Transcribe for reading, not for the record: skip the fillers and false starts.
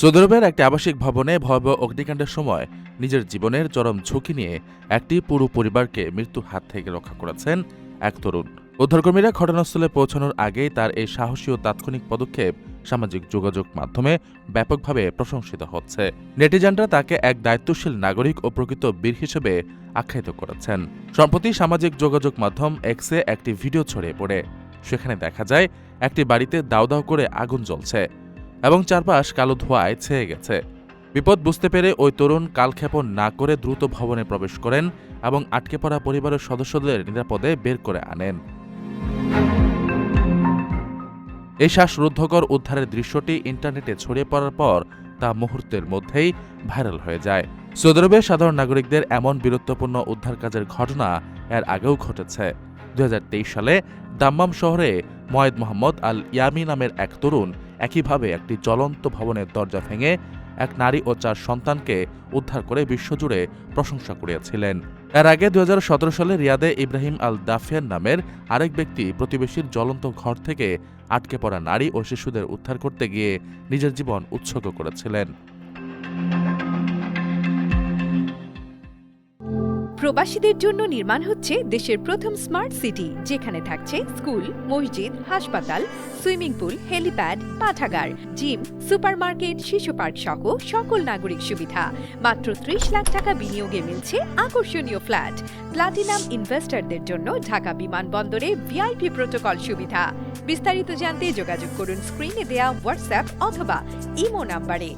Saudi আরবের একটি আবাসিক ভবনে ভয়াবহ অগ্নিকাণ্ডের সময় নিজের জীবনের চরম ঝুঁকি নিয়ে একটি পুরো পরিবারকে মৃত্যুর হাত থেকে রক্ষা করেছেন এক তরুণ। উদ্ধারকর্মীরা ঘটনাস্থলে পৌঁছানোর আগেই তার এই সাহসী ও তাৎক্ষণিক পদক্ষেপ সামাজিক যোগাযোগ মাধ্যমে ব্যাপকভাবে প্রশংসিত হচ্ছে। নেটিজেনরা তাকে এক দায়িত্বশীল নাগরিক ও প্রকৃত বীর হিসেবে আখ্যায়িত করেছেন। সম্প্রতি সামাজিক যোগাযোগ মাধ্যম এক্সে একটি ভিডিও ছড়িয়ে পড়ে। সেখানে দেখা যায় একটি বাড়িতে দাউ দাউ করে আগুন জ্বলছে এবং চারপাশ কালো ধোঁয়ায় ছেয়ে গেছে। বিপদ বুঝতে পেরে ওই তরুণ কালক্ষেপণ না করে দ্রুত ভবনে প্রবেশ করেন এবং আটকে পড়া পরিবারের সদস্যদের নিরাপদে বের করে আনেন। এই শ্বাসরুদ্ধকর উদ্ধারের দৃশ্যটি ইন্টারনেটে ছড়িয়ে পড়ার পর তা মুহূর্তের মধ্যেই ভাইরাল হয়ে যায়। সৌদি আরবের সাধারণ নাগরিকদের এমন বীরত্বপূর্ণ উদ্ধার কাজের ঘটনা এর আগেও ঘটেছে। 2023 সালে দাম্মাম শহরে ময়েদ মোহাম্মদ আল ইয়ামি নামের এক তরুণ একইভাবে একটি জ্বলন্ত ভবনের দরজা ভেঙে এক নারী ও 4 সন্তানকে উদ্ধার করে বিশ্বজুড়ে প্রশংসা কুড়িয়েছিলেন। এর আগে 2017 সালে রিয়াদে ইব্রাহিম আল দাফিয়ান নামের আরেক ব্যক্তি প্রতিবেশীর জ্বলন্ত ঘর থেকে আটকে পড়া নারী ও শিশুদের উদ্ধার করতে গিয়ে নিজের জীবন উৎসর্গ করেছিলেন। প্রবাসীদের জন্য নির্মাণ হচ্ছে দেশের প্রথম স্মার্ট সিটি, যেখানে থাকছে স্কুল, মসজিদ, হাসপাতাল, সুইমিং পুল, হেলিপ্যাড, পাঠাগার, জিম, সুপারমার্কেট, শিশু পার্ক সহ সকল নাগরিক সুবিধা। মাত্র 30 লাখ টাকা বিনিয়োগে মিলছে আকর্ষণীয় ফ্ল্যাট। প্লাটিনাম ইনভেস্টরদের জন্য ঢাকা বিমানবন্দরে ভিআইপি প্রোটোকল সুবিধা। বিস্তারিত জানতে যোগাযোগ করুন স্ক্রিনে দেয়া হোয়াটসঅ্যাপ অথবা ইমো নাম্বারে।